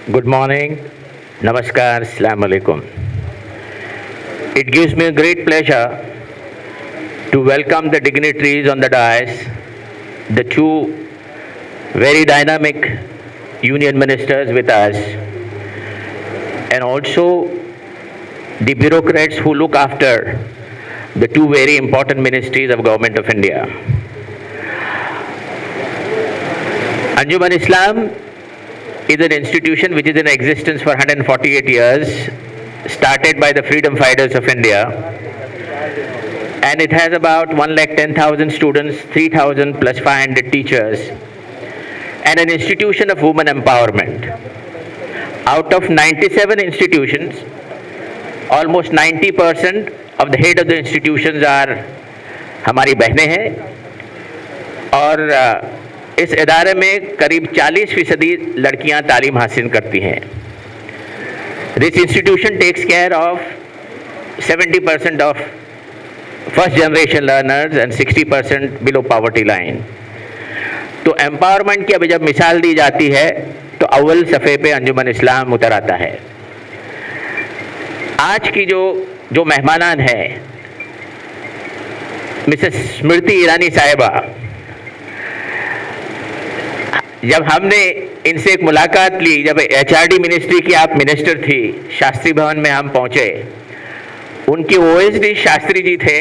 Good morning, Namaskar, Assalamu Alaikum. It gives me a great pleasure to welcome the dignitaries on the dais, the two very dynamic union ministers with us, and also the bureaucrats who look after the two very important ministries of Government of India. Anjuman Islam is an institution which is in existence for 148 years, started by the freedom fighters of India, and it has about 1,10,000 students, 3,000 plus 500 teachers, and an institution of women empowerment. Out of 97 institutions, almost 90% of the head of the institutions are हमारी बहनें हैं और इस इदारे में करीब 40% लड़कियां तालीम हासिल करती हैं. This institution takes care of 70% of first generation learners and 60% below poverty line. तो एम्पावरमेंट की अभी जब मिसाल दी जाती है तो अव्वल सफ़े पे अंजुमन इस्लाम उतर आता है. आज की जो मेहमानान है मिसेस स्मृति ईरानी साहिबा, जब हमने इनसे एक मुलाकात ली, जब एचआरडी मिनिस्ट्री की आप मिनिस्टर थी, शास्त्री भवन में हम पहुंचे, उनके ओएसडी शास्त्री जी थे.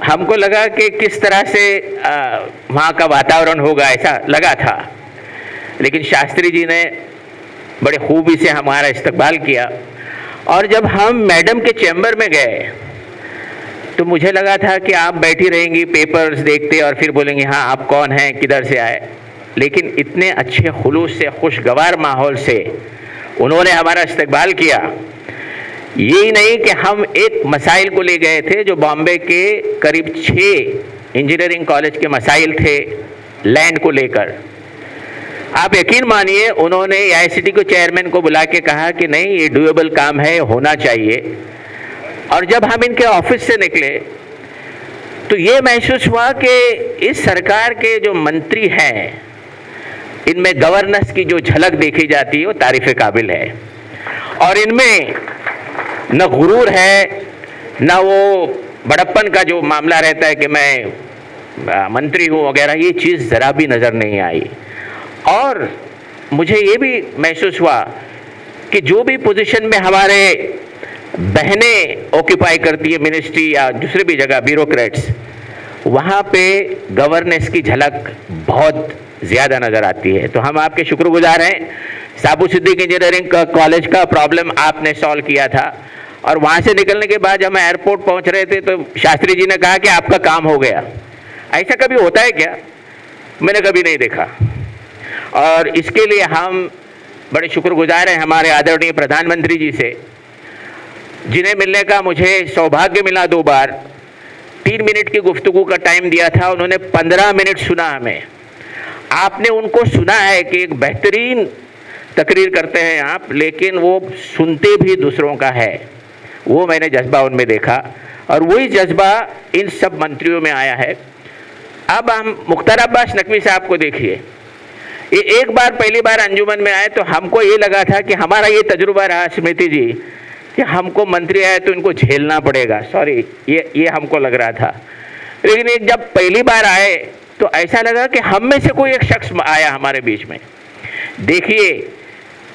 हमको लगा कि किस तरह से वहाँ का वातावरण होगा, ऐसा लगा था. लेकिन शास्त्री जी ने बड़े खूबी से हमारा इस्तकबाल किया. और जब हम मैडम के चैम्बर में गए तो मुझे लगा था कि आप बैठी रहेंगी, पेपर्स देखते और फिर बोलेंगी हाँ आप कौन हैं, किधर से आए. लेकिन इतने अच्छे खुलूस से, खुशगवार माहौल से उन्होंने हमारा इस्तकबाल किया. यही नहीं कि हम एक मसाइल को ले गए थे जो बॉम्बे के करीब 6 इंजीनियरिंग कॉलेज के मसाइल थे लैंड को लेकर. आप यकीन मानिए उन्होंने आईआईसीटी को चेयरमैन को बुला के कहा कि नहीं, ये डूएबल काम है, होना चाहिए. और जब हम इनके ऑफिस से निकले तो ये महसूस हुआ कि इस सरकार के जो मंत्री हैं इनमें गवर्नेंस की जो झलक देखी जाती है वो तारीफ काबिल है. और इनमें न गुरूर है, न वो बड़प्पन का जो मामला रहता है कि मैं मंत्री हूँ वगैरह, ये चीज़ ज़रा भी नज़र नहीं आई. और मुझे ये भी महसूस हुआ कि जो भी पोजीशन में हमारे बहनें ऑक्यूपाई करती है, मिनिस्ट्री या दूसरी भी जगह ब्यूरोक्रेट्स, वहाँ पे गवर्नेंस की झलक बहुत ज़्यादा नज़र आती है. तो हम आपके शुक्रगुजार हैं. साबू सिद्दीक इंजीनियरिंग कॉलेज का प्रॉब्लम आपने सॉल्व किया था और वहाँ से निकलने के बाद जब हम एयरपोर्ट पहुँच रहे थे तो शास्त्री जी ने कहा कि आपका काम हो गया. ऐसा कभी होता है क्या? मैंने कभी नहीं देखा. और इसके लिए हम बड़े शुक्रगुजार हैं हमारे आदरणीय प्रधानमंत्री जी से, जिन्हें मिलने का मुझे सौभाग्य मिला 2 बार. 3 मिनट की गुफ्तगू का टाइम दिया था, उन्होंने 15 मिनट सुना हमें. आपने उनको सुना है कि एक बेहतरीन तकरीर करते हैं आप, लेकिन वो सुनते भी दूसरों का है. वो मैंने जज्बा उनमें देखा और वही जज्बा इन सब मंत्रियों में आया है. अब हम मुख्तार अब्बास नकवी साहब को देखिए. ये एक बार पहली बार अंजुमन में आए तो हमको ये लगा था कि हमारा ये तजुर्बा रहा स्मृति जी कि हमको मंत्री आए तो इनको झेलना पड़ेगा. सॉरी, ये हमको लग रहा था. लेकिन एक जब पहली बार आए तो ऐसा लगा कि हम में से कोई एक शख्स आया हमारे बीच में. देखिए,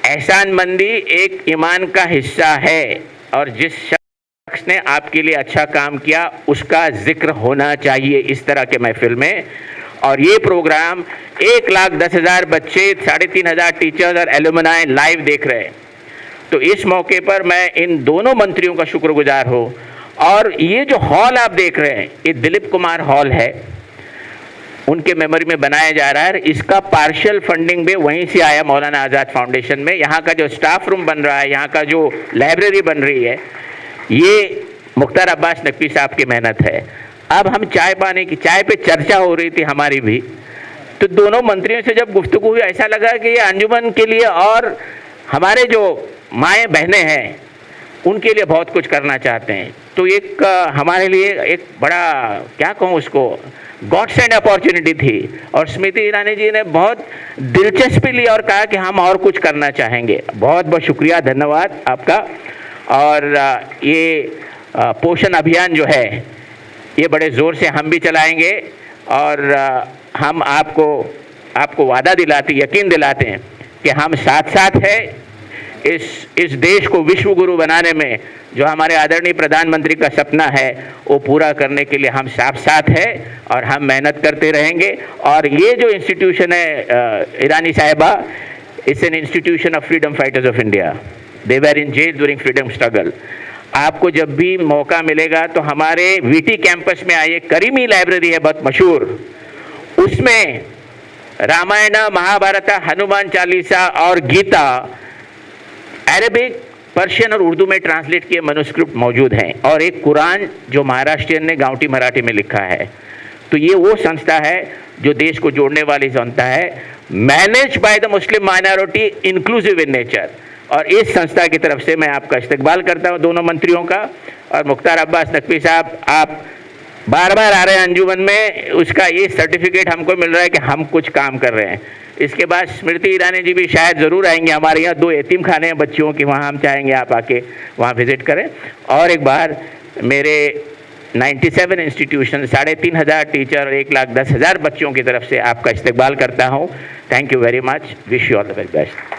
एहसानमंदी एक ईमान का हिस्सा है और जिस शख्स ने आपके लिए अच्छा काम किया उसका जिक्र होना चाहिए इस तरह के महफिल में. और ये प्रोग्राम 1,10,000 बच्चे, 3,500 टीचर्स और एलुमनाई लाइव देख रहे हैं. तो इस मौके पर मैं इन दोनों मंत्रियों का शुक्रगुजार हूँ. और ये जो हॉल आप देख रहे हैं ये दिलीप कुमार हॉल है, उनके मेमोरी में बनाया जा रहा है. इसका पार्शियल फंडिंग भी वहीं से आया, मौलाना आज़ाद फाउंडेशन में. यहाँ का जो स्टाफ रूम बन रहा है, यहाँ का जो लाइब्रेरी बन रही है, ये मुख्तार अब्बास नकवी साहब की मेहनत है. अब हम चाय पे चर्चा हो रही थी हमारी भी, तो दोनों मंत्रियों से जब गुफ्तगू हुई ऐसा लगा कि ये अंजुमन के लिए और हमारे जो माएँ बहनें हैं उनके लिए बहुत कुछ करना चाहते हैं. तो एक हमारे लिए एक बड़ा, क्या कहूँ उसको, गॉड सेंड अपॉर्चुनिटी थी और स्मृति ईरानी जी ने बहुत दिलचस्पी ली और कहा कि हम और कुछ करना चाहेंगे। बहुत बहुत शुक्रिया, धन्यवाद आपका। और ये पोषण अभियान जो है ये बड़े ज़ोर से हम भी चलाएंगे और हम आपको वादा दिलाते, यकीन दिलाते हैं कि हम साथ साथ हैं इस देश को विश्व गुरु बनाने में। जो हमारे आदरणीय प्रधानमंत्री का सपना है वो पूरा करने के लिए हम साथ हैं और हम मेहनत करते रहेंगे। और ये जो इंस्टीट्यूशन है ईरानी साहिबा, it's an institution of freedom fighters of India. They were in jail during freedom struggle. आपको जब भी मौका मिलेगा तो हमारे वीटी कैंपस में आइए, करीमी लाइब्रेरी है बहुत मशहूर, उसमें रामायण, महाभारत, हनुमान चालीसा और गीता अरेबिक, पर्शियन और उर्दू में ट्रांसलेट किए मनुस्क्रिप्ट मौजूद हैं और एक कुरान जो महाराष्ट्रियन ने गाँवटी मराठी में लिखा है। तो ये वो संस्था है जो देश को जोड़ने वाली संस्था है, manage by the Muslim minority, inclusive in nature. और इस संस्था की तरफ से मैं आपका इस्तकबाल करता हूं, दोनों मंत्रियों का। और मुख्तार अब्बास नकवी साहब, आप बार बार आ रहे हैं अंजुमन में, उसका ये सर्टिफिकेट हमको मिल रहा है कि हम कुछ काम कर रहे हैं। इसके बाद स्मृति ईरानी जी भी शायद ज़रूर आएंगे। हमारे यहाँ 2 यतीम खाने हैं बच्चियों की, वहाँ हम चाहेंगे आप आके वहाँ विज़िट करें। और एक बार मेरे 97 इंस्टीट्यूशन, 3500 टीचर, 1,10,000 बच्चों की तरफ से आपका इस्तकबाल करता हूँ। Thank you very much, wish you all the very best.